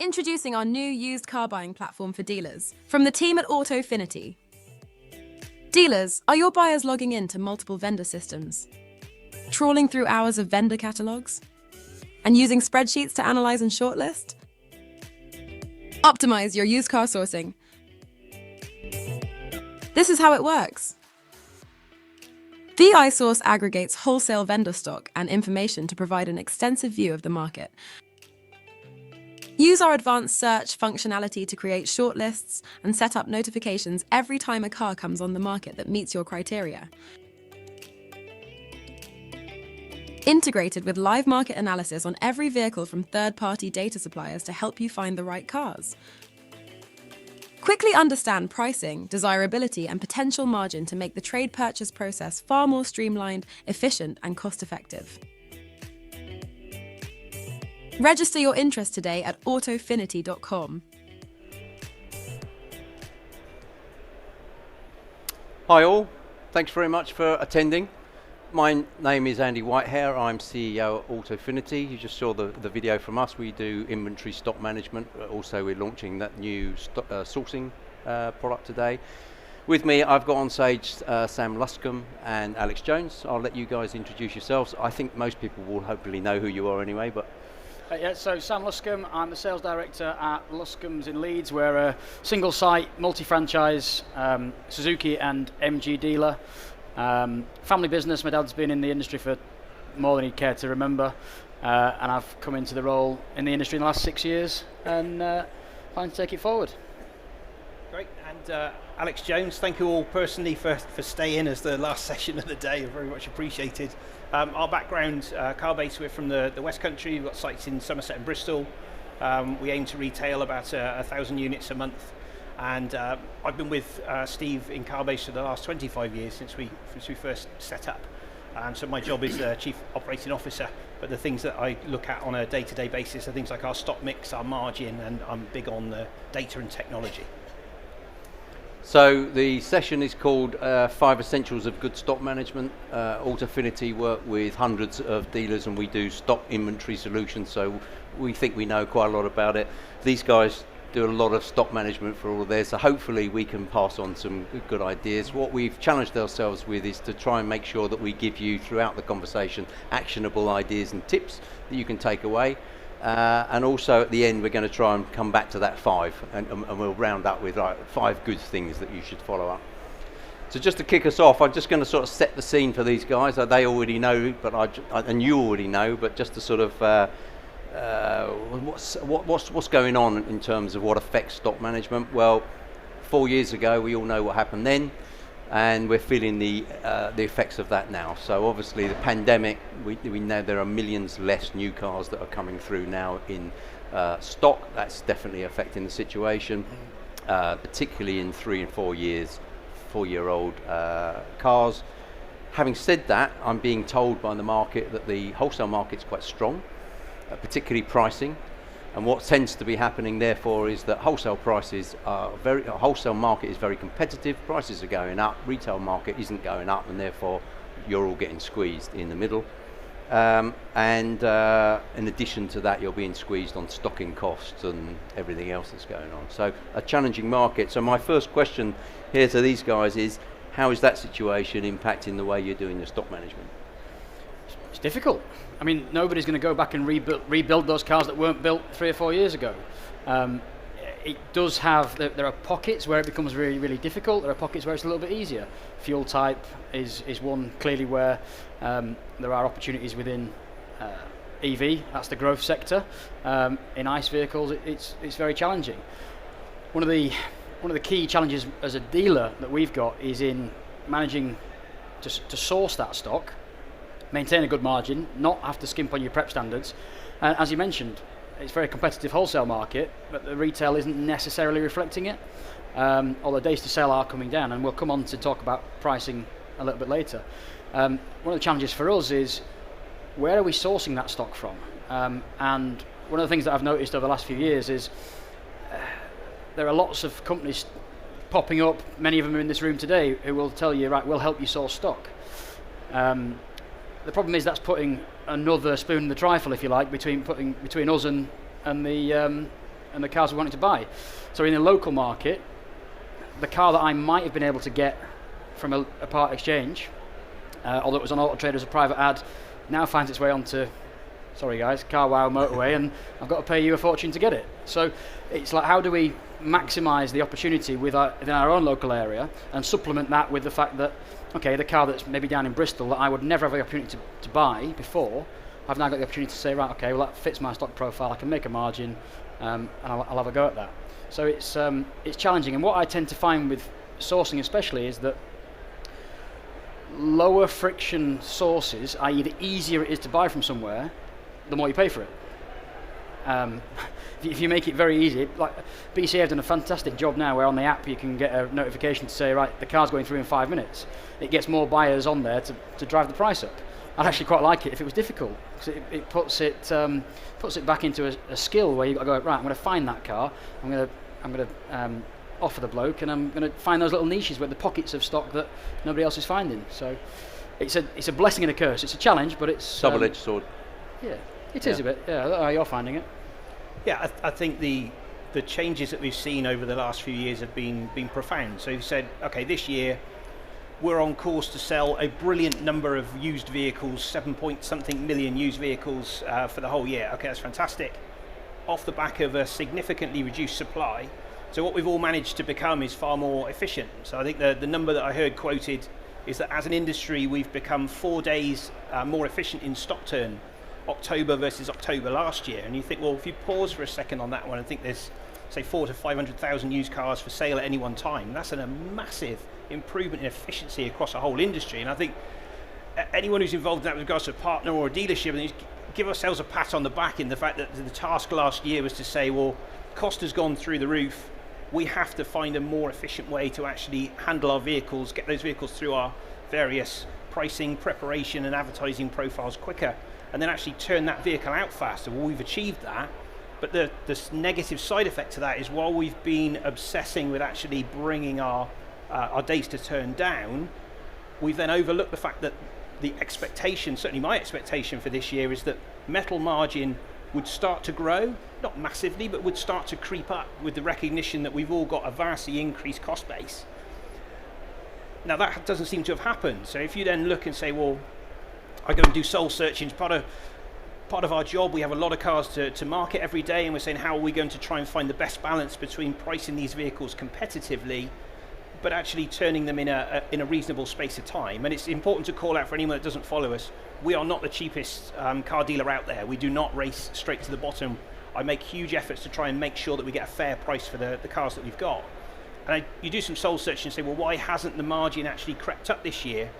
Introducing our new used car buying platform for dealers from the team at Autofinity. Dealers, are your buyers logging in to multiple vendor systems, trawling through hours of vendor catalogs, and using spreadsheets to analyze and shortlist? Optimize your used car sourcing. This is how it works. VI Source aggregates wholesale vendor stock and information to provide an extensive view of the market. Use our advanced search functionality to create shortlists and set up notifications every time a car comes on the market that meets your criteria. Integrated with live market analysis on every vehicle from third-party data suppliers to help you find the right cars. Quickly understand pricing, desirability, and potential margin to make the trade purchase process far more streamlined, efficient, and cost-effective. Register your interest today at autofinity.com. Hi all, thanks very much for attending. My name is Hendy Whitehair, I'm CEO at Autofinity. You just saw the video from us. We do inventory stock management. Also we're launching that new sourcing product today. With me I've got on stage Sam Luscombe and Alex Jones. I'll let you guys introduce yourselves. I think most people will hopefully know who you are anyway, but so Sam Luscombe, I'm the sales director at Luscombe's in Leeds. We're a single site, multi-franchise Suzuki and MG dealer. Family business. My dad's been in the industry for more than he'd care to remember, and I've come into the role in the industry in the last 6 years and plan to take it forward. Great, and Alex Jones, thank you all personally for staying as the last session of the day, very much appreciated. Our background, Carbase, we're from the West Country, we've got sites in Somerset and Bristol. We aim to retail about 1,000 units a month, and I've been with Steve in Carbase for the last 25 years since we first set up. So my job is Chief Operating Officer, but the things that I look at on a day-to-day basis are things like our stock mix, our margin, and I'm big on the data and technology. so the session is called 5 Essentials of Good Stock Management. Autofinity work with hundreds of dealers and we do stock inventory solutions, so we think we know quite a lot about it. These guys do a lot of stock management for all of theirs, so hopefully we can pass on some good ideas. What we've challenged ourselves with is to try and make sure that we give you throughout the conversation actionable ideas and tips that you can take away. And also at the end we're going to try and come back to that 5 and we'll round up with 5 good things that you should follow up. So just to kick us off, I'm just going to sort of set the scene for these guys. They already know, but and you already know, but just to sort of what's going on in terms of what affects stock management. Well, 4 years ago we all know what happened then, and we're feeling the effects of that now. So obviously the pandemic, we know there are millions less new cars that are coming through now in stock. That's definitely affecting the situation, particularly in 3 and 4 years, 4-year-old cars. Having said that, I'm being told by the market that the wholesale market's quite strong, particularly pricing. And what tends to be happening therefore is that wholesale prices are wholesale market is very competitive, prices are going up, retail market isn't going up, and therefore you're all getting squeezed in the middle. And in addition to that, you're being squeezed on stocking costs and everything else that's going on. So a challenging market. So my first question here to these guys is, how is that situation impacting the way you're doing your stock management? It's difficult. I mean, nobody's going to go back and rebuild those cars that weren't built 3 or 4 years ago. It does have, there are pockets where it becomes really, really difficult. There are pockets where it's a little bit easier. Fuel type is one clearly where there are opportunities within EV. That's the growth sector. In ICE vehicles, it's very challenging. One of the key challenges as a dealer that we've got is in managing to source that stock, maintain a good margin, not have to skimp on your prep standards. And as you mentioned, it's a very competitive wholesale market, but the retail isn't necessarily reflecting it, although days to sell are coming down, and we'll come on to talk about pricing a little bit later. One of the challenges for us is, where are we sourcing that stock from? And one of the things that I've noticed over the last few years is there are lots of companies popping up, many of them are in this room today, who will tell you, right, we'll help you source stock. The problem is that's putting another spoon in the trifle, if you like, between us and the and the cars we wanted to buy. So in the local market, the car that I might have been able to get from a part exchange, although it was on Auto Trader as a private ad, now finds its way onto, sorry guys, CarWow motorway, and I've got to pay you a fortune to get it. So it's like, how do we maximise the opportunity within our own local area and supplement that with the fact that, okay, the car that's maybe down in Bristol that I would never have the opportunity to buy before, I've now got the opportunity to say, right, okay, well that fits my stock profile, I can make a margin, and I'll have a go at that. So it's challenging, and what I tend to find with sourcing especially is that lower friction sources, i.e. the easier it is to buy from somewhere, the more you pay for it. If you make it very easy, like BCA have done a fantastic job now where on the app you can get a notification to say, right, the car's going through in 5 minutes. It gets more buyers on there to drive the price up. I'd actually quite like it if it was difficult, because it puts it back into a skill where you've got to go, right, I'm going to find that car, I'm going to offer the bloke, and I'm going to find those little niches where the pockets of stock that nobody else is finding. So it's a blessing and a curse. It's a challenge, but it's double-edged sword. Yeah, it is a bit. Yeah, I don't know how you're finding it. Yeah, I think the changes that we've seen over the last few years have been profound. So you said, okay, this year we're on course to sell a brilliant number of used vehicles, 7-point-something million used vehicles for the whole year. Okay, that's fantastic. Off the back of a significantly reduced supply. So what we've all managed to become is far more efficient. So I think the number that I heard quoted is that as an industry we've become 4 days more efficient in stock turn, October versus October last year. And you think, well, if you pause for a second on that one and think there's, say, 400,000 to 500,000 used cars for sale at any one time, that's a massive improvement in efficiency across a whole industry. And I think anyone who's involved in that with regards to a partner or a dealership, and give ourselves a pat on the back in the fact that the task last year was to say, well, cost has gone through the roof, we have to find a more efficient way to actually handle our vehicles, get those vehicles through our various pricing, preparation and advertising profiles quicker, and then actually turn that vehicle out faster. Well, we've achieved that, but the negative side effect to that is while we've been obsessing with actually bringing our days to turn down, we've then overlooked the fact that the expectation, certainly my expectation for this year, is that metal margin would start to grow, not massively, but would start to creep up with the recognition that we've all got a vastly increased cost base. Now that doesn't seem to have happened. So if you then look and say, well, I go and do soul searching, part of our job, we have a lot of cars to market every day, and we're saying, how are we going to try and find the best balance between pricing these vehicles competitively but actually turning them in a reasonable space of time. And it's important to call out for anyone that doesn't follow us, we are not the cheapest car dealer out there. We do not race straight to the bottom. I make huge efforts to try and make sure that we get a fair price for the cars that we've got. And you do some soul searching and say, well, why hasn't the margin actually crept up this year?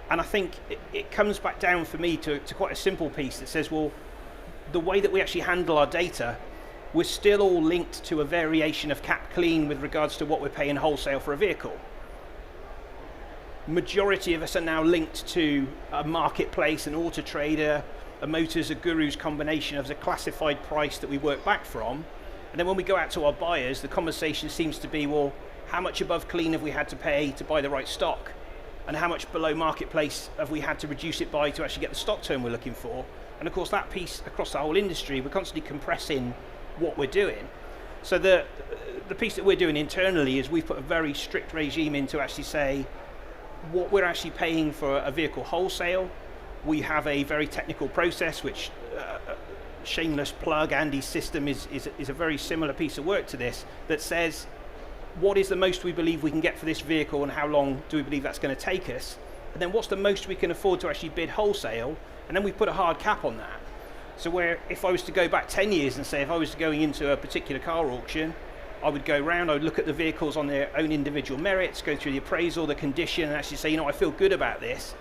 And I think it comes back down for me to quite a simple piece that says, well, the way that we actually handle our data, we're still all linked to a variation of cap clean with regards to what we're paying wholesale for a vehicle. Majority of us are now linked to a marketplace, an Auto Trader, a Motors, a Guru's combination of the classified price that we work back from. And then when we go out to our buyers, the conversation seems to be, well, how much above clean have we had to pay to buy the right stock? And how much below marketplace have we had to reduce it by to actually get the stock turn we're looking for? And of course that piece across the whole industry, we're constantly compressing what we're doing. So the piece that we're doing internally is we've put a very strict regime in to actually say what we're actually paying for a vehicle wholesale. We have a very technical process, which shameless plug, Andy's system is a very similar piece of work to this, that says what is the most we believe we can get for this vehicle and how long do we believe that's going to take us, and then what's the most we can afford to actually bid wholesale, and then we put a hard cap on that. So where if I was to go back 10 years and say if I was going into a particular car auction, I would go around, I would look at the vehicles on their own individual merits, go through the appraisal, the condition, and actually say, you know, I feel good about this.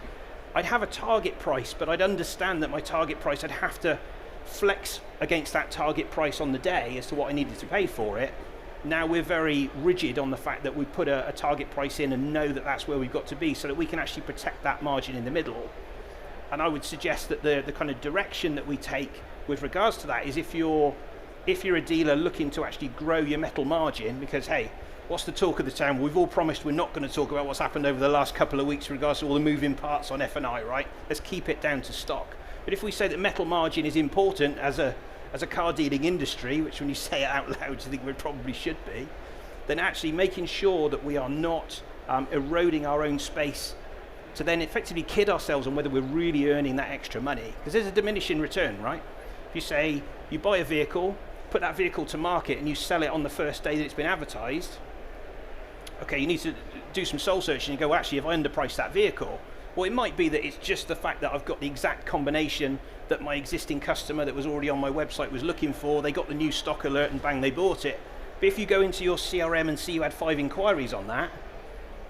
I'd have a target price, but I'd understand that my target price, I'd have to flex against that target price on the day as to what I needed to pay for it. Now we're very rigid on the fact that we put a target price in and know that that's where we've got to be so that we can actually protect that margin in the middle. And I would suggest that the kind of direction that we take with regards to that is if you're a dealer looking to actually grow your metal margin, because hey, what's the talk of the town? We've all promised we're not going to talk about what's happened over the last couple of weeks with regards to all the moving parts on F&I, right? Let's keep it down to stock. But if we say that metal margin is important as a as a car dealing industry, which when you say it out loud, you think we probably should be, then actually making sure that we are not eroding our own space to then effectively kid ourselves on whether we're really earning that extra money. Because there's a diminishing return, right? If you say you buy a vehicle, put that vehicle to market and you sell it on the first day that it's been advertised, okay, you need to do some soul searching and go, well, actually, if I underpriced that vehicle, well, it might be that it's just the fact that I've got the exact combination that my existing customer that was already on my website was looking for. They got the new stock alert and bang, they bought it. But if you go into your CRM and see you had 5 inquiries on that,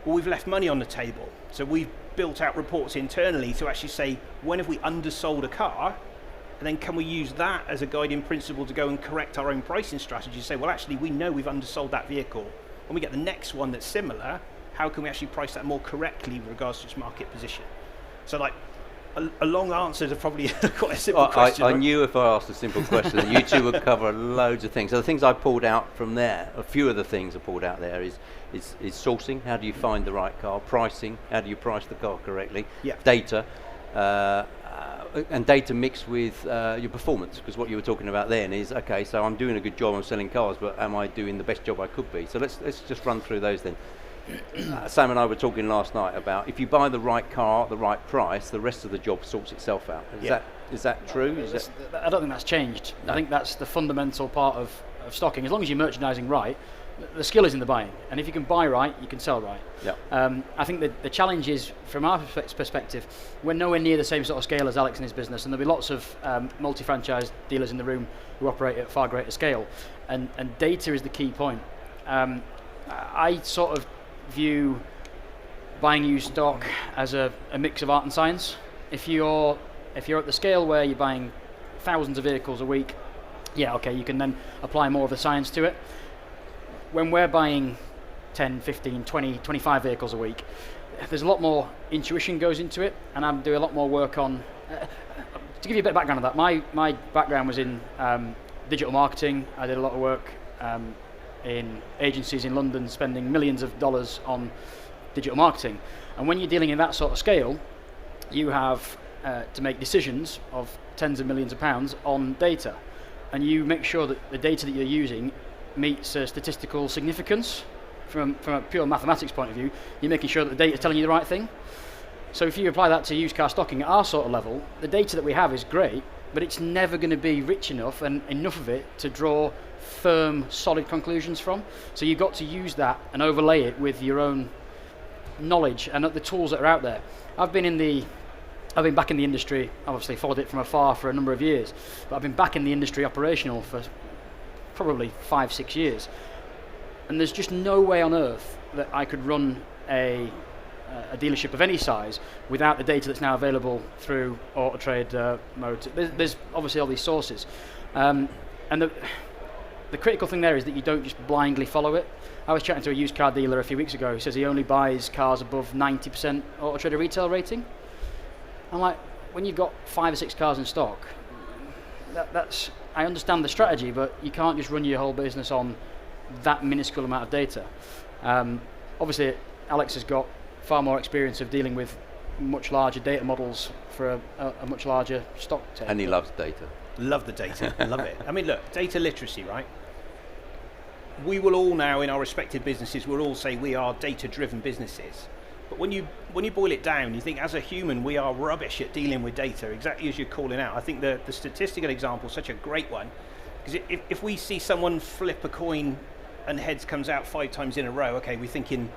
well, we've left money on the table. So we've built out reports internally to actually say, when have we undersold a car? And then can we use that as a guiding principle to go and correct our own pricing strategy? Say, well, actually, we know we've undersold that vehicle. When we get the next one that's similar, how can we actually price that more correctly with regards to its market position? So, like, a long answer to probably quite a simple question. I knew if I asked a simple question that you two would cover loads of things. So the things I pulled out from there, a few of the things I pulled out there is sourcing. How do you find the right car? Pricing. How do you price the car correctly? Yeah. Data. And data mixed with your performance, because what you were talking about then is, okay, so I'm doing a good job, I'm selling cars, but am I doing the best job I could be? So let's just run through those then. Sam and I were talking last night about if you buy the right car at the right price, the rest of the job sorts itself out. Is that true? I don't think that's changed. No. I think that's the fundamental part of stocking. As long as you're merchandising right, the skill is in the buying, and if you can buy right, you can sell right. Yeah. I think the challenge is, from our perspective, we're nowhere near the same sort of scale as Alex and his business, and there'll be lots of multi-franchise dealers in the room who operate at far greater scale, and data is the key point. I sort of view buying used stock as a mix of art and science. If you're at the scale where you're buying thousands of vehicles a week, yeah, okay, you can then apply more of the science to it. When we're buying 10, 15, 20, 25 vehicles a week, there's a lot more intuition goes into it, and I'm doing a lot more work on, to give you a bit of background on that, my background was in digital marketing. I did a lot of work in agencies in London spending millions of dollars on digital marketing. And when you're dealing in that sort of scale, you have to make decisions of tens of millions of pounds on data. And you make sure that the data that you're using meets statistical significance from a pure mathematics point of view. You're making sure that the data is telling you the right thing. So if you apply that to used car stocking at our sort of level, the data that we have is great, but it's never going to be rich enough and enough of it to draw firm, solid conclusions from. So you've got to use that and overlay it with your own knowledge and the tools that are out there. I've been back in the industry, obviously followed it from afar for a number of years, but I've been back in the industry operational for probably 5-6 years. And there's just no way on earth that I could run a dealership of any size without the data that's now available through Autotrade Motors. There's obviously all these sources. And the critical thing there is that you don't just blindly follow it. I was chatting to a used car dealer a few weeks ago who says he only buys cars above 90% Autotrader retail rating. I'm like, when you've got 5 or 6 cars in stock, that's I understand the strategy, but you can't just run your whole business on that minuscule amount of data. Obviously, Alex has got far more experience of dealing with much larger data models for a much larger stock take. And he loves data. Love the data, love it. I mean, look, data literacy, right? We will all now, in our respective businesses, we'll all say we are data-driven businesses. But when you boil it down, you think as a human, we are rubbish at dealing with data, exactly as you're calling out. I think the statistical example is such a great one, because if we see someone flip a coin and heads comes out 5 times in a row, okay, we're thinking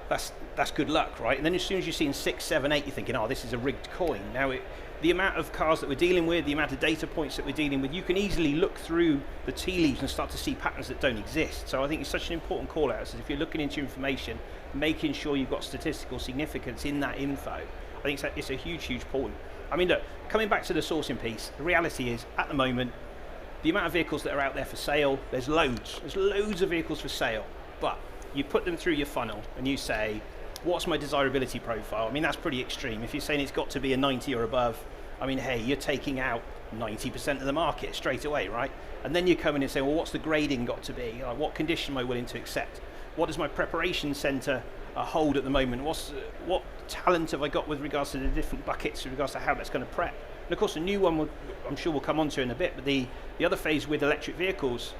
that's good luck, right? And then as soon as you're seeing 6, 7, 8, you're thinking, oh, this is a rigged coin. Now, the amount of cars that we're dealing with, the amount of data points that we're dealing with, you can easily look through the tea leaves and start to see patterns that don't exist. So I think it's such an important call out. So if you're looking into information, making sure you've got statistical significance in that info, I think it's a huge, huge point. I mean, look, coming back to the sourcing piece, the reality is, at the moment, the amount of vehicles that are out there for sale, there's loads of vehicles for sale, but you put them through your funnel and you say, what's my desirability profile? I mean, that's pretty extreme. If you're saying it's got to be a 90 or above, I mean, hey, you're taking out 90% of the market straight away, right? And then you come in and say, well, what's the grading got to be? Like, what condition am I willing to accept? What does my preparation centre hold at the moment? What talent have I got with regards to the different buckets, with regards to how that's going to prep? And of course, the new one, I'm sure we'll come on to in a bit, but the other phase with electric vehicles,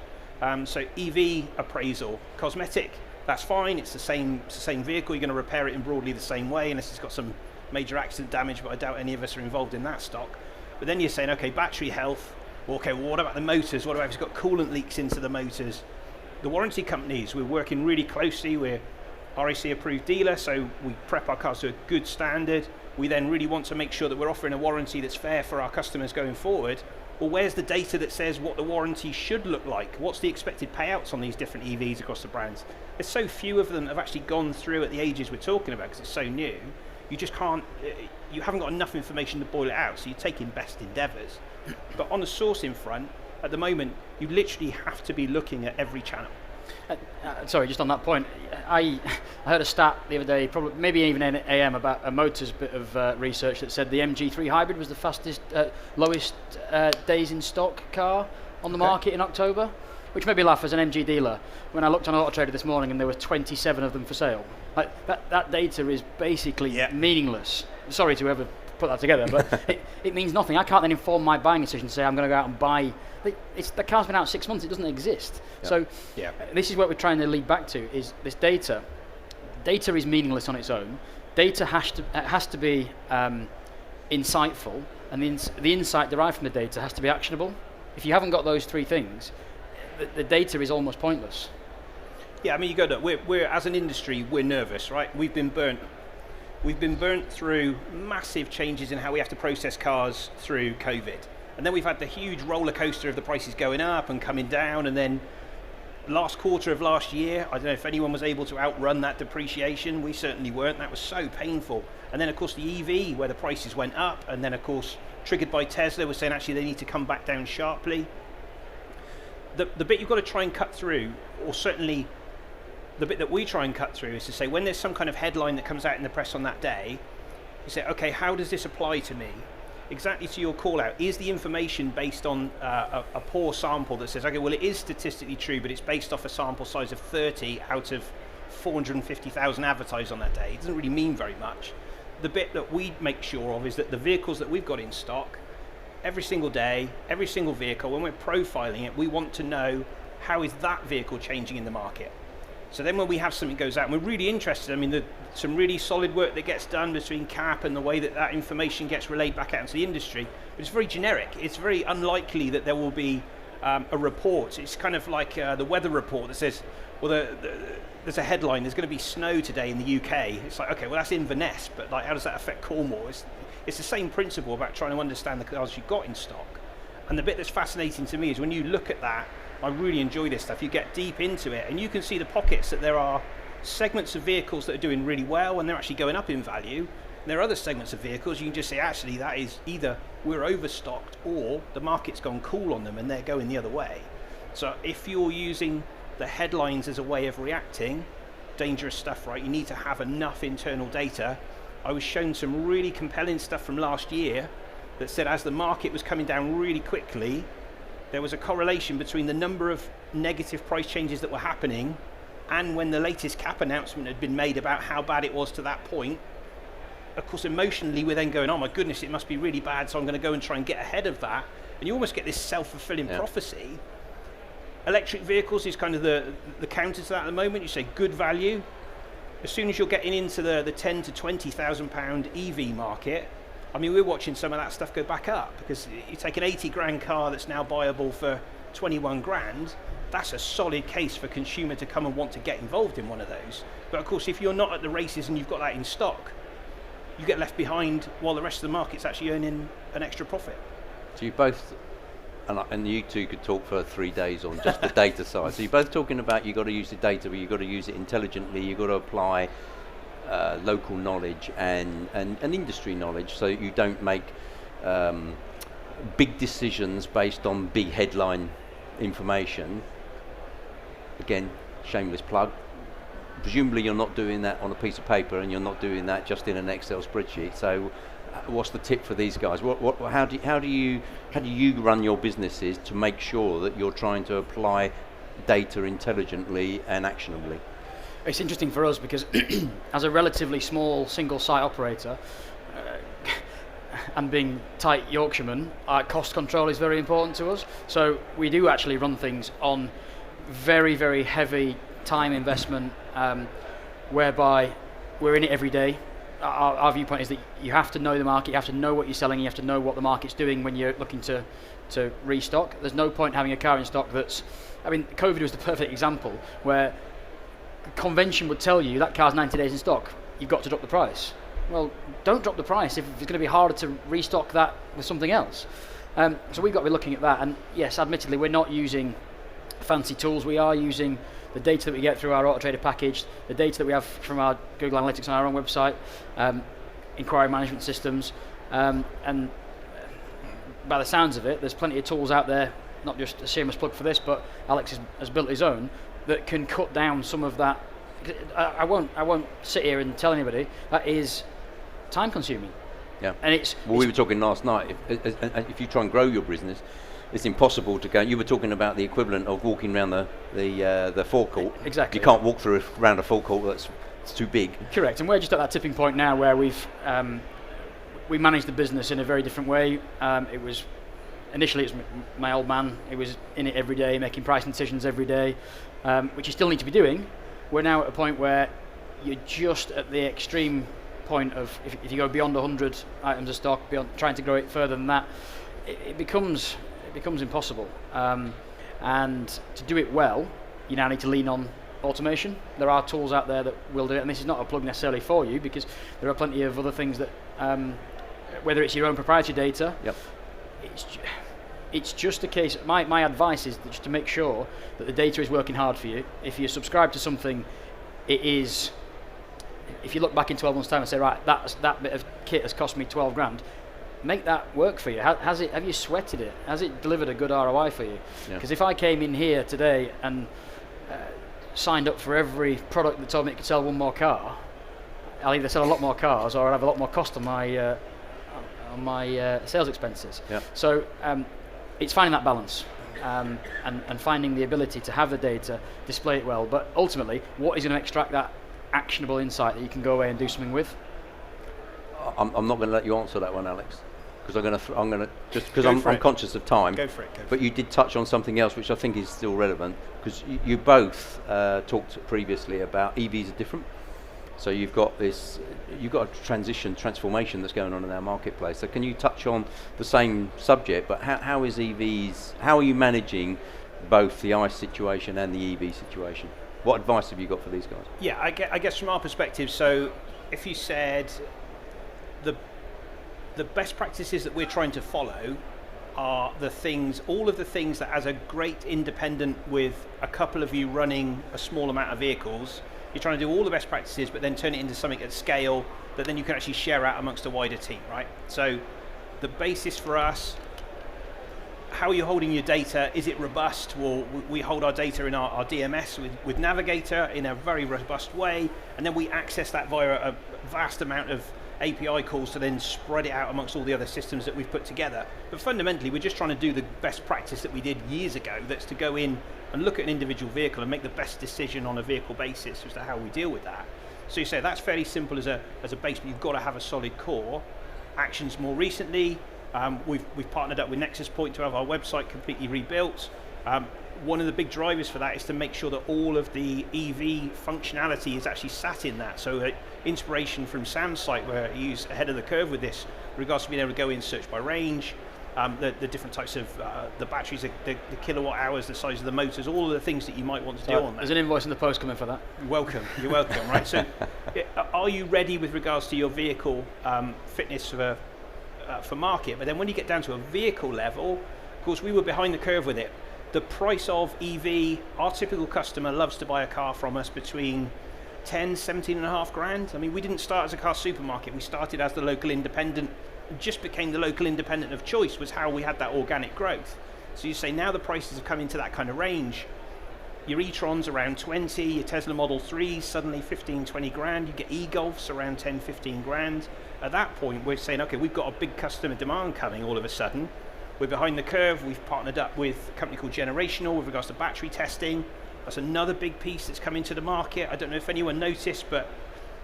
so EV appraisal, cosmetic, that's fine, it's the same vehicle, you're going to repair it in broadly the same way, unless it's got some major accident damage, but I doubt any of us are involved in that stock. But then you're saying, okay, battery health, okay, well, what about the motors? What about if it's got coolant leaks into the motors? The warranty companies, we're working really closely, we're RAC approved dealer, so we prep our cars to a good standard. We then really want to make sure that we're offering a warranty that's fair for our customers going forward. Well, where's the data that says what the warranty should look like? What's the expected payouts on these different EVs across the brands? There's so few of them that have actually gone through at the ages we're talking about because it's so new. You just can't, you haven't got enough information to boil it out, so you're taking best endeavours. But on the sourcing front, at the moment, you literally have to be looking at every channel. Sorry, just on that point, I heard a stat the other day, probably maybe even in AM, about a Motors bit of research that said the MG3 Hybrid was the fastest, lowest days in stock car on the market in October, which made me laugh as an MG dealer when I looked on Auto Trader this morning and there were 27 of them for sale. Like that data is basically meaningless. Sorry to whoever put that together, but it means nothing. I can't then inform my buying decision to say I'm going to go out and buy. The car's been out 6 months, it doesn't exist. So this is what we're trying to lead back to, is this data. Data is meaningless on its own. Data has to be insightful, and the insight derived from the data has to be actionable. If you haven't got those three things, the data is almost pointless. Yeah, I mean, you go to, we're as an industry, we're nervous, right? We've been burnt through massive changes in how we have to process cars through COVID. And then we've had the huge roller coaster of the prices going up and coming down, and then last quarter of last year, I don't know if anyone was able to outrun that depreciation. We certainly weren't. That was so painful. And then of course the EV, where the prices went up, and then of course triggered by Tesla, was saying actually they need to come back down sharply. The bit you've got to try and cut through, or certainly the bit that we try and cut through, is to say when there's some kind of headline that comes out in the press on that day, you say, okay, how does this apply to me? Exactly to your call out. Is the information based on a poor sample that says, okay, well, it is statistically true, but it's based off a sample size of 30 out of 450,000 advertised on that day? It doesn't really mean very much. The bit that we make sure of is that the vehicles that we've got in stock, every single day, every single vehicle, when we're profiling it, we want to know how is that vehicle changing in the market. So then when we have something goes out, and we're really interested, I mean, some really solid work that gets done between CAP and the way that that information gets relayed back out into the industry, but it's very generic. It's very unlikely that there will be a report. It's kind of like the weather report that says, well, there's a headline, there's going to be snow today in the UK. It's like, okay, well, that's Inverness, but like, how does that affect Cornwall? It's the same principle about trying to understand the cars you've got in stock. And the bit that's fascinating to me is when you look at that, I really enjoy this stuff. You get deep into it and you can see the pockets that there are segments of vehicles that are doing really well and they're actually going up in value. And there are other segments of vehicles you can just say, actually, that is either we're overstocked or the market's gone cool on them and they're going the other way. So if you're using the headlines as a way of reacting, dangerous stuff, right? You need to have enough internal data. I was shown some really compelling stuff from last year that said as the market was coming down really quickly, there was a correlation between the number of negative price changes that were happening and when the latest CAP announcement had been made about how bad it was to that point. Of course, emotionally, we're then going, oh my goodness, it must be really bad, so I'm going to go and try and get ahead of that. And you almost get this self-fulfilling prophecy. Electric vehicles is kind of the counter to that at the moment. You say good value. As soon as you're getting into the 10 to 20,000 pound EV market, I mean, we're watching some of that stuff go back up because you take an 80 grand car that's now buyable for 21 grand, that's a solid case for consumer to come and want to get involved in one of those. But of course, if you're not at the races and you've got that in stock, you get left behind while the rest of the market's actually earning an extra profit. So you both, and you two could talk for 3 days on just the data side. So you're both talking about you've got to use the data, but you've got to use it intelligently, you've got to apply local knowledge and industry knowledge so you don't make big decisions based on big headline information. Again, shameless plug. Presumably you're not doing that on a piece of paper and you're not doing that just in an Excel spreadsheet. So what's the tip for these guys? How do you run your businesses to make sure that you're trying to apply data intelligently and actionably? It's interesting for us because as a relatively small single site operator, and being tight Yorkshiremen, cost control is very important to us. So we do actually run things on very, very heavy time investment, whereby we're in it every day. Our viewpoint is that you have to know the market, you have to know what you're selling, you have to know what the market's doing when you're looking to restock. There's no point having a car in stock that's, I mean, COVID was the perfect example, where convention would tell you that car's 90 days in stock, you've got to drop the price. Well, don't drop the price if it's going to be harder to restock that with something else. So we've got to be looking at that, and yes, admittedly, we're not using fancy tools. We are using the data that we get through our Auto Trader package, the data that we have from our Google Analytics on our own website, inquiry management systems, and by the sounds of it, there's plenty of tools out there, not just a shameless plug for this, but Alex has built his own, that can cut down some of that. I won't sit here and tell anybody that is time consuming. Yeah. And we were talking last night, if you try and grow your business, it's impossible to go. You were talking about the equivalent of walking around the forecourt. Exactly. You can't walk around a forecourt, it's too big. Correct, and we're just at that tipping point now where we manage the business in a very different way. Initially it was my old man. He was in it every day, making pricing decisions every day, which you still need to be doing. We're now at a point where you're just at the extreme point of, if you go beyond 100 items of stock, beyond trying to grow it further than that, it becomes impossible. And to do it well, you now need to lean on automation. There are tools out there that will do it, and this is not a plug necessarily for you, because there are plenty of other things that, whether it's your own proprietary data, yep. It's just a case, my advice is just to make sure that the data is working hard for you. If you subscribe to something, it is, if you look back in 12 months' time and say, right, that bit of kit has cost me 12 grand, make that work for you. Have you sweated it? Has it delivered a good ROI for you? Because if I came in here today and signed up for every product that told me it could sell one more car, I'll either sell a lot more cars or I'll have a lot more cost on my sales expenses. Yep. So it's finding that balance and finding the ability to have the data, display it well, but ultimately, what is going to extract that actionable insight that you can go away and do something with? I'm not going to let you answer that one, Alex, because I'm going to just because I'm conscious of time. Go for it. But you did touch on something else which I think is still relevant, because you both talked previously about EVs are different. So you've got a transformation that's going on in our marketplace. So can you touch on the same subject, but how is EVs? How are you managing both the ICE situation and the EV situation? What advice have you got for these guys? Yeah, I guess from our perspective, so if you said the best practices that we're trying to follow are all of the things that, as a great independent with a couple of you running a small amount of vehicles, you're trying to do all the best practices, but then turn it into something at scale that then you can actually share out amongst a wider team, right? So the basis for us, how are you holding your data? Is it robust? Well, we hold our data in our DMS with Navigator in a very robust way, and then we access that via a vast amount of API calls to then spread it out amongst all the other systems that we've put together. But fundamentally, we're just trying to do the best practice that we did years ago, that's to go in and look at an individual vehicle and make the best decision on a vehicle basis as to how we deal with that. So you say that's fairly simple as a base, but you've got to have a solid core. Actions more recently, we've partnered up with Nexus Point to have our website completely rebuilt. One of the big drivers for that is to make sure that all of the EV functionality is actually sat in that. So inspiration from Sam's site, where he's ahead of the curve with this, in regards to being able to go in and search by range, the different types of the batteries, the kilowatt hours, the size of the motors, all of the things that you might want to do on that. There's an invoice in the post coming for that. You're welcome, right? So are you ready with regards to your vehicle fitness for market? But then when you get down to a vehicle level, of course, we were behind the curve with it. The price of EV, our typical customer loves to buy a car from us between 10, 17 and a half grand. I mean, we didn't start as a car supermarket. We started as the local independent, and just became the local independent of choice, was how we had that organic growth. So you say now the prices have come into that kind of range. Your e-trons around 20, your Tesla Model 3s suddenly 15, 20 grand. You get e-Golfs around 10, 15 grand. At that point, we're saying, okay, we've got a big customer demand coming all of a sudden. We're behind the curve. We've partnered up with a company called Generational with regards to battery testing. That's another big piece that's coming to the market. I don't know if anyone noticed, but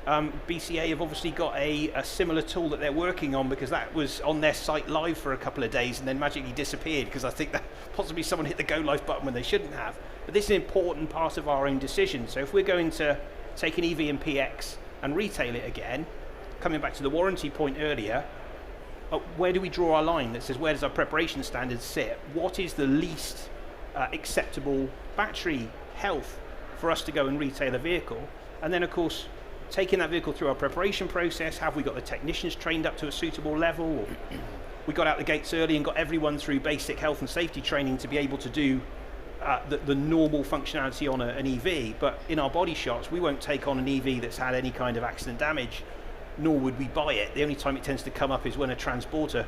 BCA have obviously got a similar tool that they're working on, because that was on their site live for a couple of days and then magically disappeared, because I think that possibly someone hit the go live button when they shouldn't have. But this is an important part of our own decision. So if we're going to take an EV and PX and retail it again, coming back to the warranty point earlier, where do we draw our line that says, where does our preparation standards sit? What is the least acceptable battery health for us to go and retail a vehicle? And then of course, taking that vehicle through our preparation process, have we got the technicians trained up to a suitable level? Or we got out the gates early and got everyone through basic health and safety training to be able to do the normal functionality on an EV. But in our body shops, we won't take on an EV that's had any kind of accident damage, nor would we buy it. The only time it tends to come up is when a transporter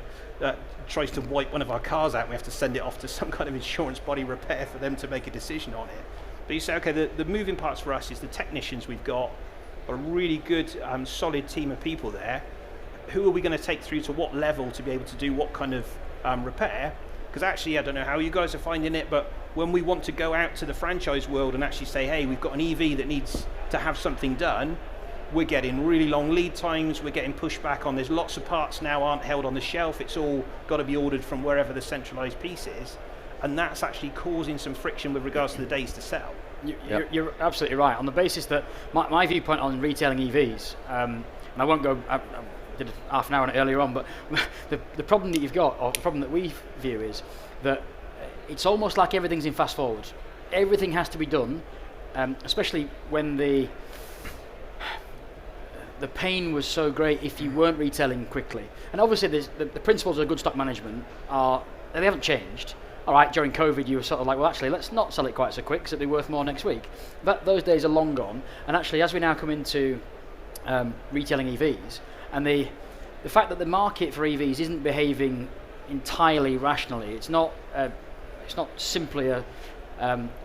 tries to wipe one of our cars out. We have to send it off to some kind of insurance body repair for them to make a decision on it. But you say, okay, the moving parts for us is the technicians we've got, a really good, solid team of people there. Who are we going to take through to what level to be able to do what kind of repair? Because actually, I don't know how you guys are finding it, but when we want to go out to the franchise world and actually say, hey, we've got an EV that needs to have something done, we're getting really long lead times, we're getting pushback on, there's lots of parts now aren't held on the shelf, it's all got to be ordered from wherever the centralised piece is, and that's actually causing some friction with regards to the days to sell. You're absolutely right. On the basis that my viewpoint on retailing EVs, and I won't go, I did half an hour on it earlier on, but the problem that you've got, or the problem that we view, is that it's almost like everything's in fast forward. Everything has to be done, especially when the pain was so great if you weren't retailing quickly. And obviously the principles of good stock management they haven't changed. All right, during COVID you were sort of like, well actually let's not sell it quite so quick because it'll be worth more next week. But those days are long gone, and actually as we now come into retailing EVs, and the fact that the market for EVs isn't behaving entirely rationally, it's not simply a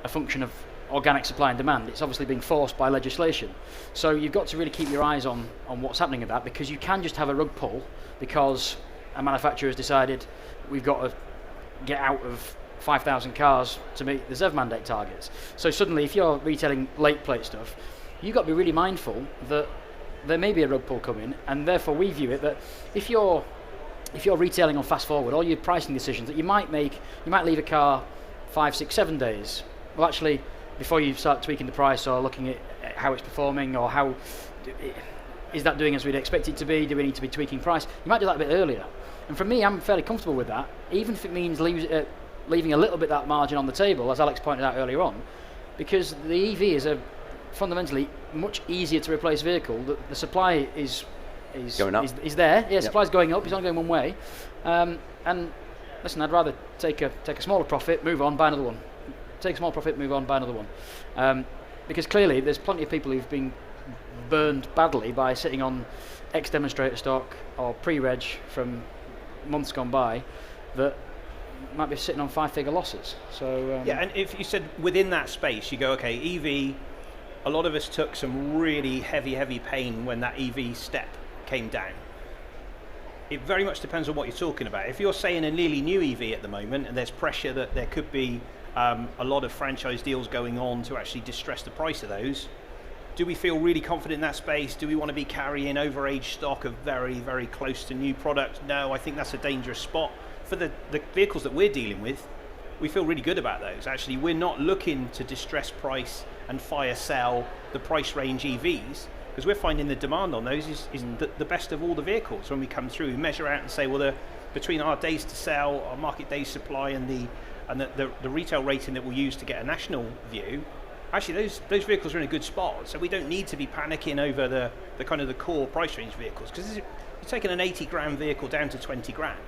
function of organic supply and demand. It's obviously being forced by legislation. So you've got to really keep your eyes on what's happening with that, because you can just have a rug pull because a manufacturer has decided we've got to get out of 5,000 cars to meet the ZEV mandate targets. So suddenly if you're retailing late plate stuff, you've got to be really mindful that there may be a rug pull coming, and therefore we view it that if you're retailing on fast forward, all your pricing decisions that you might make, you might leave a car 5, 6, 7 days. Well actually, before you start tweaking the price or looking at how it's performing, or how is that doing as we'd expect it to be, do we need to be tweaking price, you might do that a bit earlier. And for me, I'm fairly comfortable with that, even if it means leaving a little bit of that margin on the table, as Alex pointed out earlier on, because the EV is a fundamentally much easier to replace vehicle. The supply is going up. Is there. Yeah, supply's going up, it's only going one way. And listen, I'd rather take a smaller profit, move on, buy another one. Take a small profit, move on, buy another one. Because clearly there's plenty of people who've been burned badly by sitting on ex-demonstrator stock or pre-reg from months gone by that might be sitting on 5-figure losses. So yeah, and if you said within that space, you go, okay, EV, a lot of us took some really heavy pain when that EV step came down. It very much depends on what you're talking about. If you're saying a nearly new EV at the moment, and there's pressure that there could be a lot of franchise deals going on to actually distress the price of those, do we feel really confident in that space? Do we want to be carrying overaged stock of very, very close to new product? No, I think that's a dangerous spot. For the vehicles that we're dealing with, we feel really good about those. Actually, we're not looking to distress price and fire sell the price range EVs, because we're finding the demand on those is the best of all the vehicles. When we come through, we measure out and say, well, between our days to sell, our market days supply, and the retail rating that we'll use to get a national view, actually those vehicles are in a good spot. So we don't need to be panicking over the kind of the core price range vehicles, because you're taking an 80 grand vehicle down to 20 grand,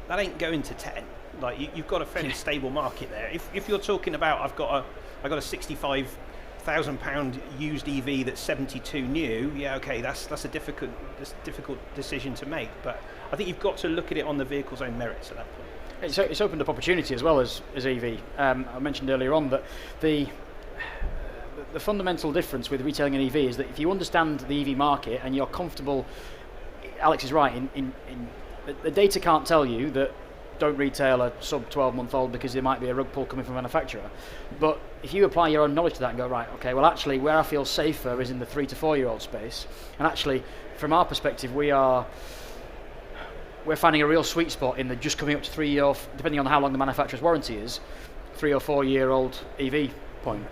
that ain't going to 10. Like you've got a fairly stable market there. If you're talking about I've got a £65,000 used EV that's 72 new, yeah, okay, that's a difficult decision to make. But I think you've got to look at it on the vehicle's own merits at that point. It's opened up opportunity as well as EV. I mentioned earlier on that the fundamental difference with retailing an EV is that if you understand the EV market and you're comfortable, Alex is right, in the data can't tell you that don't retail a sub 12-month-old because there might be a rug pull coming from a manufacturer, but if you apply your own knowledge to that and go, right, okay, well actually where I feel safer is in the 3 to 4 year old space, and actually from our perspective we're finding a real sweet spot in the just coming up to 3 year, depending on how long the manufacturer's warranty is, 3 or 4 year old EV point.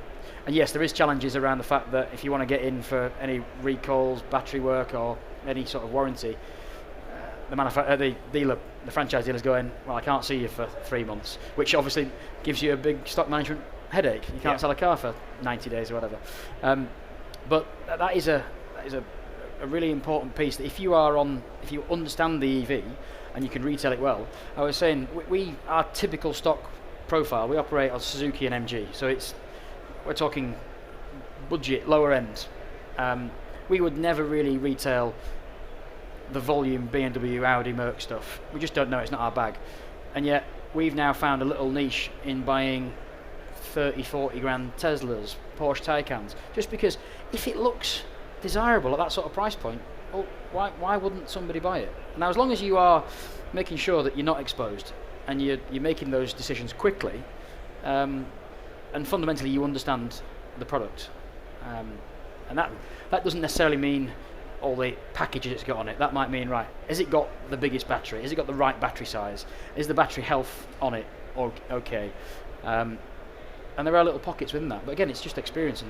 And yes, there is challenges around the fact that if you want to get in for any recalls, battery work or any sort of warranty, the franchise dealer's going, well, I can't see you for 3 months, which obviously gives you a big stock management headache. You can't sell a car for 90 days or whatever. But that is a really important piece, that if you understand the EV and you can retail it well. I was saying, our typical stock profile, we operate on Suzuki and MG, so we're talking budget, lower end. We would never really retail the volume BMW, Audi, Merc stuff. We just don't know, it's not our bag. And yet we've now found a little niche in buying 30, 40 grand Teslas, Porsche Taycans, just because if it looks desirable at that sort of price point, well, why wouldn't somebody buy it? Now, as long as you are making sure that you're not exposed and you're making those decisions quickly, and fundamentally you understand the product, and that doesn't necessarily mean all the packages it's got on it. That might mean, right, has it got the biggest battery? Has it got the right battery size? Is the battery health on it okay? And there are little pockets within that, but again, it's just experience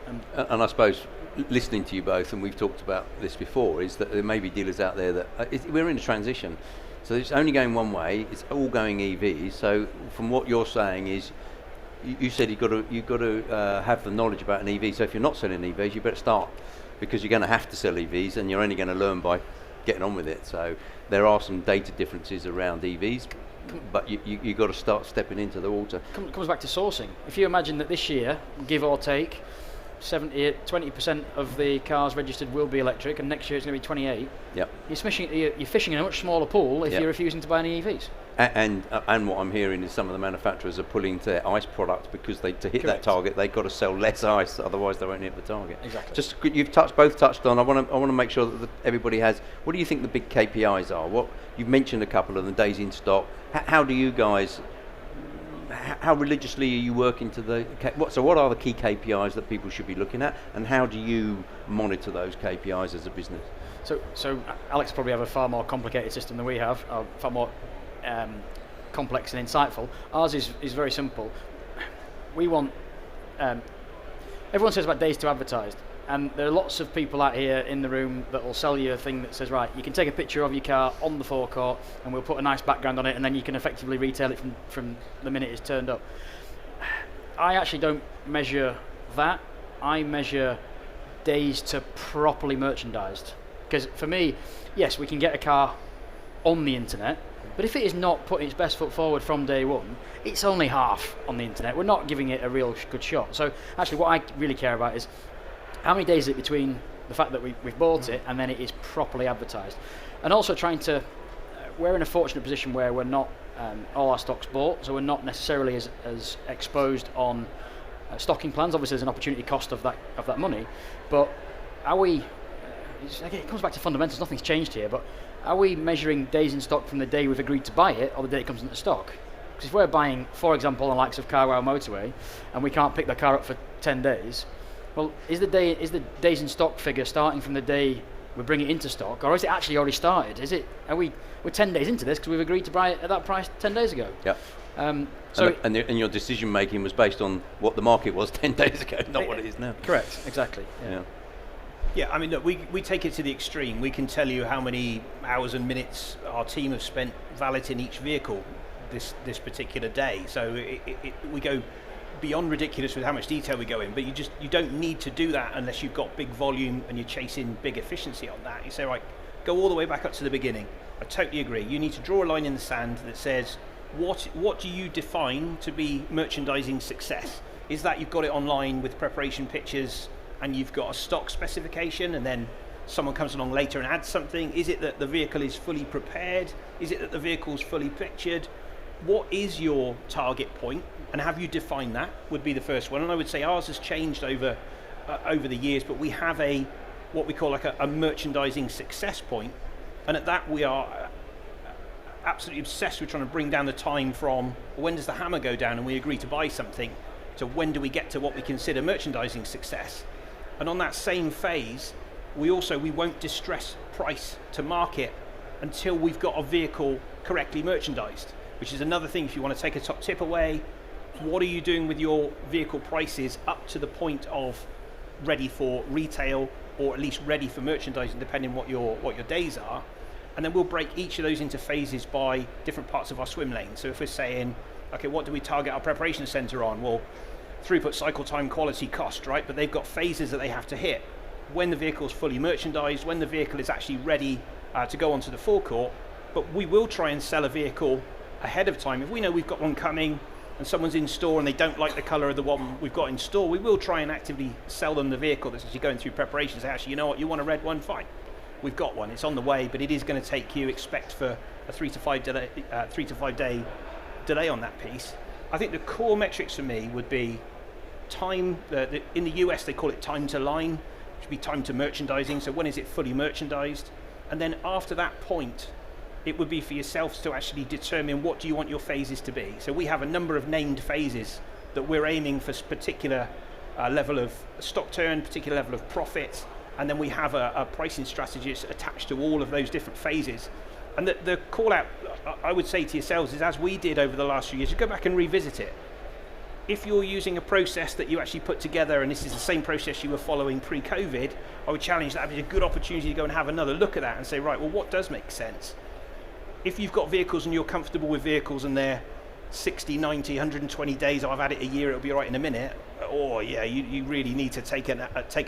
and I suppose listening to you both, and we've talked about this before, is that there may be dealers out there that we're in a transition, so it's only going one way. It's all going EV. So from what you're saying is, you said you've got to have the knowledge about an EV. So if you're not selling EVs, you better start, because you're going to have to sell EVs, and you're only going to learn by getting on with it. So there are some data differences around EVs, but you got to start stepping into the water. Comes back to sourcing. If you imagine that this year, give or take, 20% of the cars registered will be electric, and next year it's going to be 28. Yep. You're fishing in a much smaller pool if you're refusing to buy any EVs. And what I'm hearing is some of the manufacturers are pulling to their ICE product because to hit Correct. that target they've got to sell less ICE, otherwise they won't hit the target. Exactly. Just you've both touched on. I want to make sure that everybody has. What do you think the big KPIs are? You've mentioned a couple of the days in stock. How do you guys? How religiously are you working to the? So what are the key KPIs that people should be looking at, and how do you monitor those KPIs as a business? So Alex probably have a far more complicated system than we have, far more complex and insightful. Ours is very simple. We want. Everyone says about days to advertise, and there are lots of people out here in the room that will sell you a thing that says, right, you can take a picture of your car on the forecourt and we'll put a nice background on it, and then you can effectively retail it from the minute it's turned up. I actually don't measure that. I measure days to properly merchandised. Because for me, yes, we can get a car on the internet, but if it is not putting its best foot forward from day one, it's only half on the internet. We're not giving it a real good shot. So actually what I really care about is how many days is it between the fact that we've bought it and then it is properly advertised. And also trying to, we're in a fortunate position where we're not all our stock's bought, so we're not necessarily as exposed on stocking plans. Obviously there's an opportunity cost of that money, but are we, it comes back to fundamentals, nothing's changed here, but are we measuring days in stock from the day we've agreed to buy it or the day it comes into stock? Because if we're buying, for example, on the likes of CarWow Motorway, and we can't pick the car up for 10 days, well, is the days in stock figure starting from the day we bring it into stock, or is it actually already started? We're 10 days into this because we've agreed to buy it at that price 10 days ago? Yep. And your decision making was based on what the market was 10 days ago, not what it is now. Correct, exactly. Yeah. Yeah, I mean, look, we take it to the extreme. We can tell you how many hours and minutes our team have spent valeting each vehicle this particular day. So we go beyond ridiculous with how much detail we go in, but you don't need to do that unless you've got big volume and you're chasing big efficiency on that. You say, right, go all the way back up to the beginning. I totally agree. You need to draw a line in the sand that says, what do you define to be merchandising success? Is that you've got it online with preparation pictures and you've got a stock specification, and then someone comes along later and adds something? Is it that the vehicle is fully prepared? Is it that the vehicle's fully pictured? What is your target point, and have you defined that? Would be the first one. And I would say ours has changed over the years, but we have what we call like a merchandising success point, and at that we are absolutely obsessed with trying to bring down the time from when does the hammer go down and we agree to buy something So when do we get to what we consider merchandising success? And on that same phase, we won't distress price to market until we've got a vehicle correctly merchandised, which is another thing. If you want to take a top tip away, what are you doing with your vehicle prices up to the point of ready for retail, or at least ready for merchandising, depending what your days are? And then we'll break each of those into phases by different parts of our swim lane. So if we're saying, okay, what do we target our preparation center on? Well, throughput, cycle time, quality, cost, right? But they've got phases that they have to hit. When the vehicle's fully merchandised, when the vehicle is actually ready to go onto the forecourt. But we will try and sell a vehicle ahead of time. If we know we've got one coming and someone's in store and they don't like the colour of the one we've got in store, we will try and actively sell them the vehicle that's actually going through preparation. Say, actually, you know what, you want a red one? Fine. We've got one, it's on the way, but it is going to take you, expect for a 3 to 5 day delay on that piece. I think the core metrics for me would be time. In the US they call it time to line, which would be time to merchandising. So when is it fully merchandised? And then after that point, it would be for yourselves to actually determine what do you want your phases to be. So we have a number of named phases that we're aiming for particular level of stock turn, particular level of profit, and then we have a pricing strategy attached to all of those different phases. And the call out, I would say to yourselves, is as we did over the last few years, you go back and revisit it. If you're using a process that you actually put together, and this is the same process you were following pre-COVID, I would challenge that. It'd be a good opportunity to go and have another look at that and say, right, well, what does make sense? If you've got vehicles and you're comfortable with vehicles and they're 60, 90, 120 days, I've had it a year, it'll be all right in a minute, or yeah, you really need to take an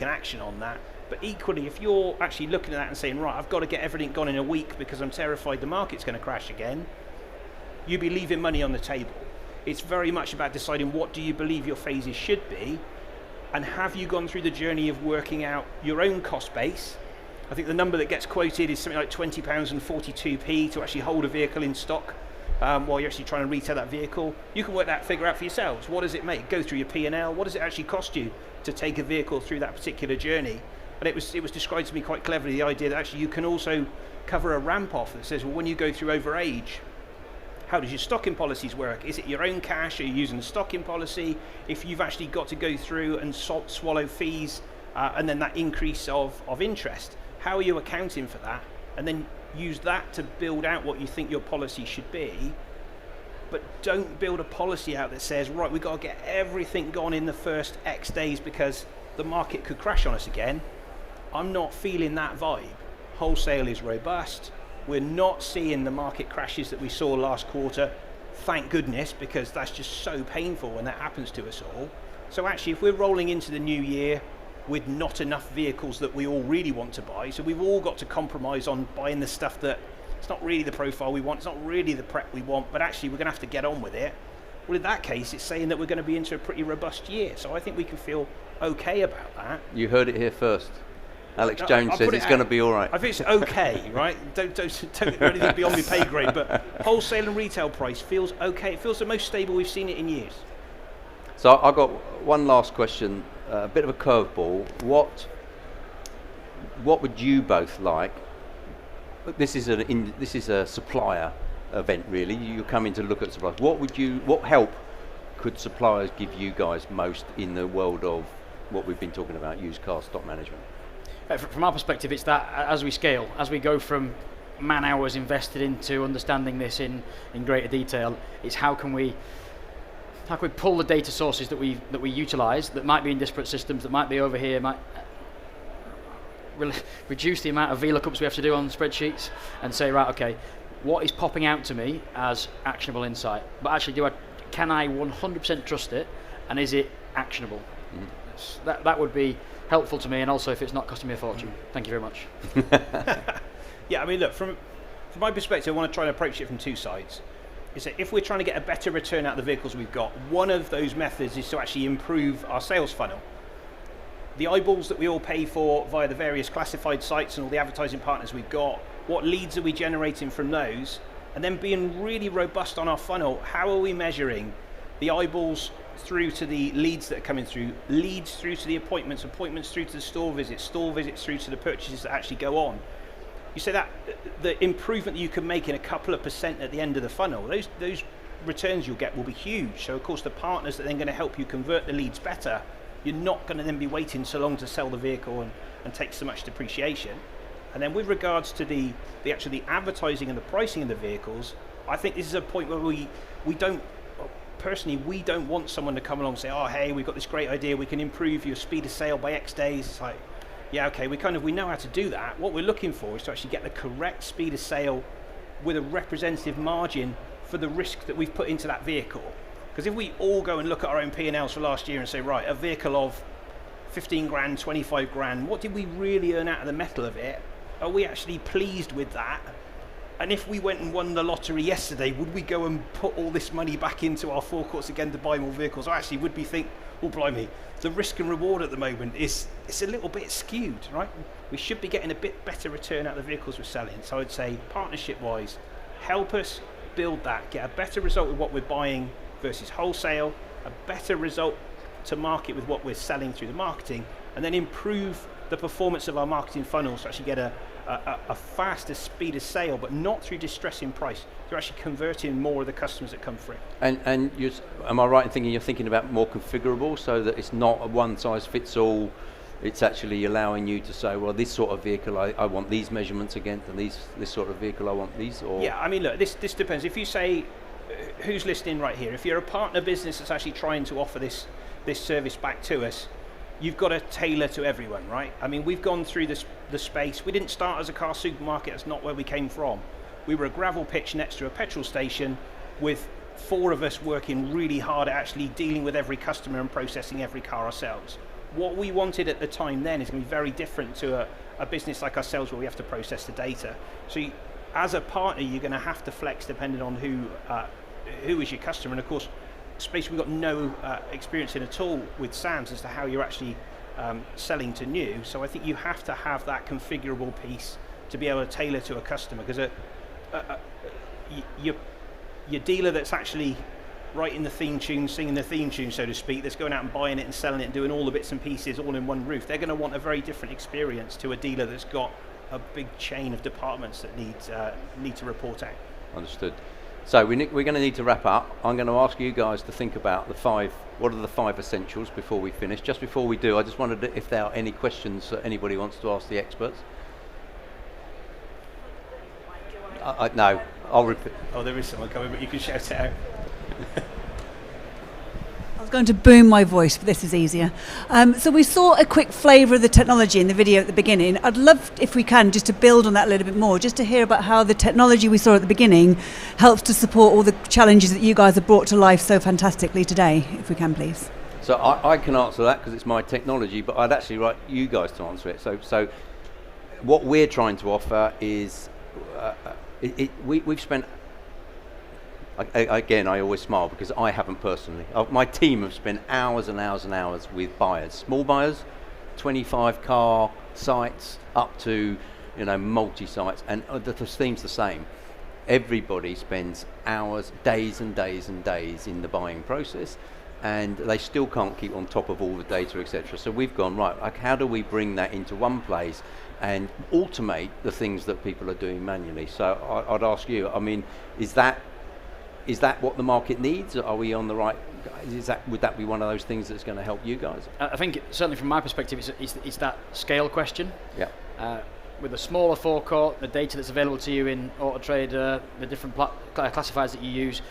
action on that. But equally, if you're actually looking at that and saying, right, I've got to get everything gone in a week because I'm terrified the market's going to crash again, you'll be leaving money on the table. It's very much about deciding what do you believe your phases should be, and have you gone through the journey of working out your own cost base. I think the number that gets quoted is something like £20 and 42p to actually hold a vehicle in stock while you're actually trying to retail that vehicle. You can work that figure out for yourselves. What does it make? Go through your P&L. What does it actually cost you to take a vehicle through that particular journey? And it was described to me quite cleverly, the idea that actually you can also cover a ramp off that says, well, when you go through overage, how does your stocking policies work? Is it your own cash? Are you using the stocking policy? If you've actually got to go through and swallow fees and then that increase of interest, how are you accounting for that? And then use that to build out what you think your policy should be. But don't build a policy out that says, right, we've got to get everything gone in the first X days because the market could crash on us again. I'm not feeling that vibe. Wholesale is robust. We're not seeing the market crashes that we saw last quarter. Thank goodness, because that's just so painful when that happens to us all. So actually, if we're rolling into the new year with not enough vehicles that we all really want to buy, so we've all got to compromise on buying the stuff that it's not really the profile we want, it's not really the prep we want, but actually we're going to have to get on with it. Well, in that case, it's saying that we're going to be into a pretty robust year. So I think we can feel okay about that. You heard it here first. Alex Jones says it's going to be all right. I think it's okay, right? Don't do anything beyond my pay grade, but wholesale and retail price feels okay. It feels the most stable we've seen it in years. So I've got one last question, a bit of a curveball. What would you both like? This is a supplier event, really. You're coming to look at suppliers. What help could suppliers give you guys most in the world of what we've been talking about, used car stock management? From our perspective, it's that as we scale, as we go from man hours invested into understanding this in greater detail, it's how can we pull the data sources that we utilize that might be in disparate systems, that might be over here, might reduce the amount of VLOOKUPs we have to do on spreadsheets, and say, right, okay, what is popping out to me as actionable insight? But actually, can I 100% trust it, and is it actionable? Mm-hmm. That would be helpful to me, and also if it's not costing me a fortune. Thank you very much. Yeah, I mean, look, from my perspective, I want to try and approach it from two sides. Is that if we're trying to get a better return out of the vehicles we've got, one of those methods is to actually improve our sales funnel. The eyeballs that we all pay for via the various classified sites and all the advertising partners we've got, what leads are we generating from those? And then being really robust on our funnel, how are we measuring the eyeballs through to the leads that are coming through, leads through to the appointments through to the store visits through to the purchases that actually go on. You say that the improvement that you can make in a couple of % at the end of the funnel, those returns you'll get will be huge. So of course the partners that are then going to help you convert the leads better, you're not going to then be waiting so long to sell the vehicle and take so much depreciation. And then with regards to the advertising and the pricing of the vehicles, I think this is a point where we don't want someone to come along and say, oh hey, we've got this great idea, we can improve your speed of sale by X days. It's like, yeah, okay, we know how to do that. What we're looking for is to actually get the correct speed of sale with a representative margin for the risk that we've put into that vehicle. Because if we all go and look at our own P&Ls for last year and say, right, a vehicle of 15 grand, 25 grand, what did we really earn out of the metal of it? Are we actually pleased with that? And if we went and won the lottery yesterday, would we go and put all this money back into our forecourts again to buy more vehicles? Or actually would we think, oh blimey, the risk and reward at the moment it's a little bit skewed, right? We should be getting a bit better return out of the vehicles we're selling. So I'd say partnership wise, help us build that, get a better result with what we're buying versus wholesale, a better result to market with what we're selling through the marketing, and then improve the performance of our marketing funnels to actually get a faster speed of sale, but not through distressing price. You're actually converting more of the customers that come through. And am I right in thinking you're thinking about more configurable, so that it's not a one size fits all? It's actually allowing you to say, well, this sort of vehicle I want these measurements against, and this sort of vehicle I want these. Or yeah, I mean, look, this depends. If you say, who's listening right here? If you're a partner business that's actually trying to offer this service back to us, you've got to tailor to everyone, right? I mean, we've gone through the space. We didn't start as a car supermarket. That's not where we came from. We were a gravel pitch next to a petrol station with 4 of us working really hard at actually dealing with every customer and processing every car ourselves. What we wanted at the time then is going to be very different to a business like ourselves where we have to process the data. So as a partner, you're going to have to flex depending on who is your customer. And of course, space we've got no experience in at all with Sam's as to how you're actually selling to new. So I think you have to have that configurable piece to be able to tailor to a customer, because your dealer that's actually writing the theme tune, singing the theme tune, so to speak, that's going out and buying it and selling it and doing all the bits and pieces all in one roof, they're going to want a very different experience to a dealer that's got a big chain of departments that need to report out. Understood. So we're going to need to wrap up. I'm going to ask you guys to think about what are the 5 essentials before we finish. Just before we do, I just wondered if there are any questions that anybody wants to ask the experts. No, I'll repeat. Oh, there is someone coming, but you can shout it out. I was going to boom my voice, but this is easier. So we saw a quick flavour of the technology in the video at the beginning. I'd love, if we can, just to build on that a little bit more, just to hear about how the technology we saw at the beginning helps to support all the challenges that you guys have brought to life so fantastically today, if we can, please. So I can answer that because it's my technology, but I'd actually like you guys to answer it. So what we're trying to offer is, we've spent, again, I always smile because I haven't personally. My team have spent hours and hours and hours with buyers, small buyers, 25 car sites up to multi-sites, and the theme's the same. Everybody spends hours, days and days and days in the buying process, and they still can't keep on top of all the data, etc. So we've gone, right, like, how do we bring that into one place and automate the things that people are doing manually? So I'd ask you, I mean, is that what the market needs? Are we on the right? Would that be one of those things that's going to help you guys? I think certainly from my perspective, it's that scale question. Yeah. With a smaller forecourt, the data that's available to you in Autotrader, the different classifiers that you use,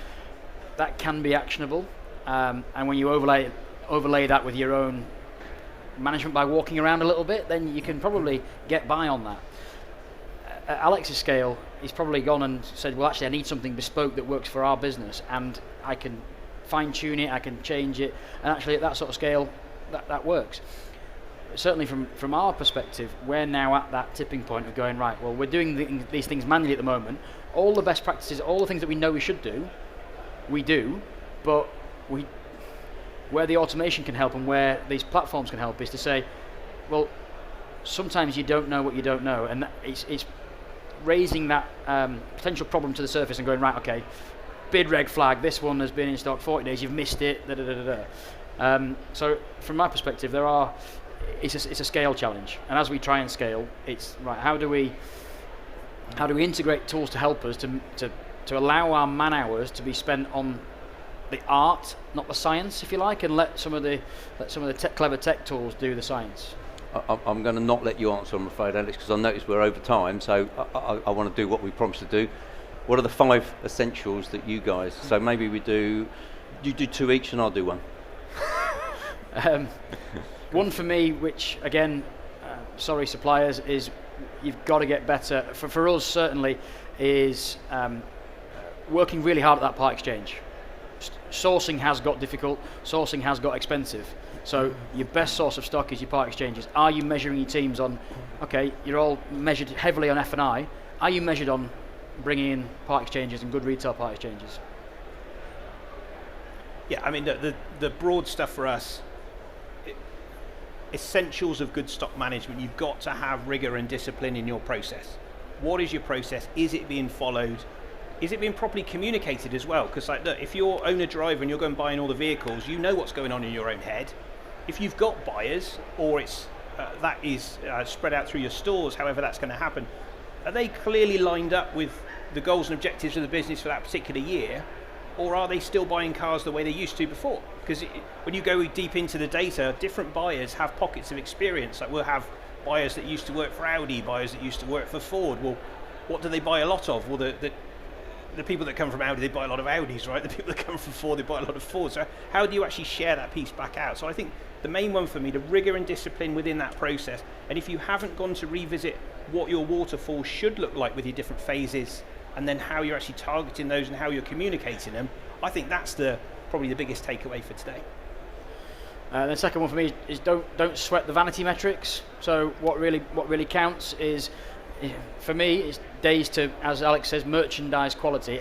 that can be actionable. And when you overlay that with your own management by walking around a little bit, then you can probably get by on that. At Alex's scale, he's probably gone and said, well, actually, I need something bespoke that works for our business, and I can fine-tune it, I can change it, and actually at that sort of scale, that works. Certainly from our perspective, we're now at that tipping point of going, right, well, we're doing these things manually at the moment. All the best practices, all the things that we know we should do, we do, but where the automation can help and where these platforms can help is to say, well, sometimes you don't know what you don't know, and it's raising that potential problem to the surface and going, right, okay, bid reg flag, this one has been in stock 40 days, you've missed it, so from my perspective, it's a scale challenge, and as we try and scale, it's right, how do we integrate tools to help us to to allow our man hours to be spent on the art, not the science, if you like, and let some of the clever tech tools do the science? I'm going to not let you answer, I'm afraid, Alex, because I noticed we're over time, so I want to do what we promised to do. What are the 5 essentials that you guys, so maybe you do 2 each and I'll do 1. One for me, which again, sorry suppliers, is you've got to get better. For us certainly, is working really hard at that part exchange. Sourcing has got difficult, sourcing has got expensive. So your best source of stock is your part exchanges. Are you measuring your teams on, okay, you're all measured heavily on F&I, are you measured on bringing in part exchanges and good retail part exchanges? Yeah, I mean, the broad stuff for us, essentials of good stock management, you've got to have rigor and discipline in your process. What is your process? Is it being followed? Is it being properly communicated as well? Because like, look, if you're owner-driver and you're going buying all the vehicles, you know what's going on in your own head. If you've got buyers, or it's that is spread out through your stores, however that's going to happen, are they clearly lined up with the goals and objectives of the business for that particular year? Or are they still buying cars the way they used to before? Because when you go deep into the data, different buyers have pockets of experience. Like we'll have buyers that used to work for Audi, buyers that used to work for Ford. Well, what do they buy a lot of? Well, the people that come from Audi, they buy a lot of Audis, right? The people that come from Ford, they buy a lot of Fords. So how do you actually share that piece back out? So I think the main one for me, the rigor and discipline within that process. And if you haven't gone to revisit what your waterfall should look like with your different phases, and then how you're actually targeting those and how you're communicating them, I think that's probably the biggest takeaway for today. The second one for me is don't sweat the vanity metrics. So what really counts is, for me, is days to, as Alex says, merchandise quality.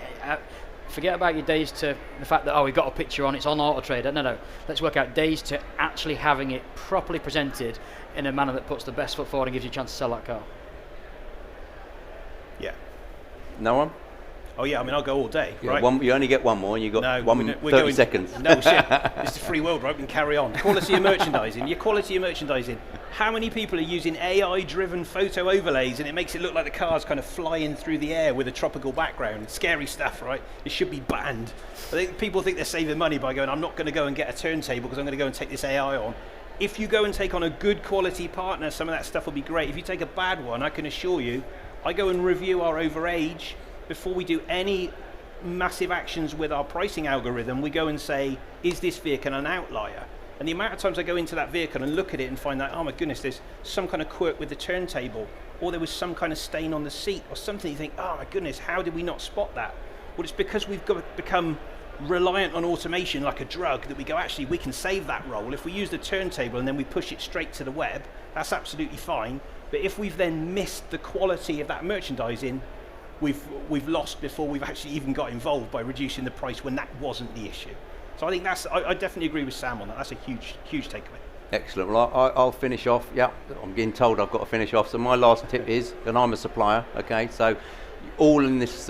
Forget about your days to the fact that, we've got a picture on, it's on Auto Trader. No. Let's work out days to actually having it properly presented in a manner that puts the best foot forward and gives you a chance to sell that car. Yeah. No one? Oh yeah, I mean, I'll go all day, Yeah, right? you only get one more, and you've got 30 seconds. No, shit. It's the free world, right? We can carry on. Quality of merchandising. Your quality of merchandising. How many people are using AI-driven photo overlays, and it makes it look like the car's kind of flying through the air with a tropical background? Scary stuff, right? It should be banned. I think people think they're saving money by going, I'm not going to go and get a turntable because I'm going to go and take this AI on. If you go and take on a good quality partner, some of that stuff will be great. If you take a bad one, I can assure you, I go and review our overage before we do any massive actions with our pricing algorithm. We go and say, is this vehicle an outlier? And the amount of times I go into that vehicle and look at it and find that, oh my goodness, there's some kind of quirk with the turntable, or there was some kind of stain on the seat, or something, you think, oh my goodness, how did we not spot that? Well, it's because we've become reliant on automation like a drug, that we go, actually, we can save that role. If we use the turntable and then we push it straight to the web, that's absolutely fine. But if we've then missed the quality of that merchandising, we've lost before we've actually even got involved by reducing the price when that wasn't the issue. So I think I definitely agree with Sam on that. That's a huge takeaway. Excellent. Well, I'll finish off. Yeah, I'm getting told I've got to finish off. So my last tip is, and I'm a supplier, okay, so all in this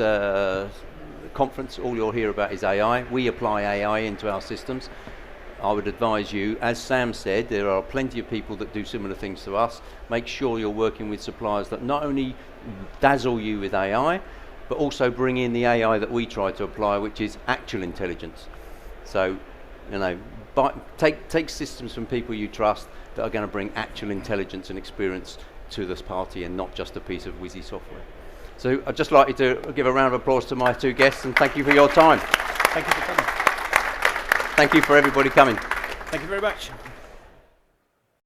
conference, all you'll hear about is AI. We apply AI into our systems. I would advise you, as Sam said, there are plenty of people that do similar things to us. Make sure you're working with suppliers that not only dazzle you with AI, but also bring in the AI that we try to apply, which is actual intelligence. So, take systems from people you trust that are going to bring actual intelligence and experience to this party, and not just a piece of whizzy software. So I'd just like you to give a round of applause to my 2 guests, and thank you for your time. Thank you for coming. Thank you for everybody coming. Thank you very much.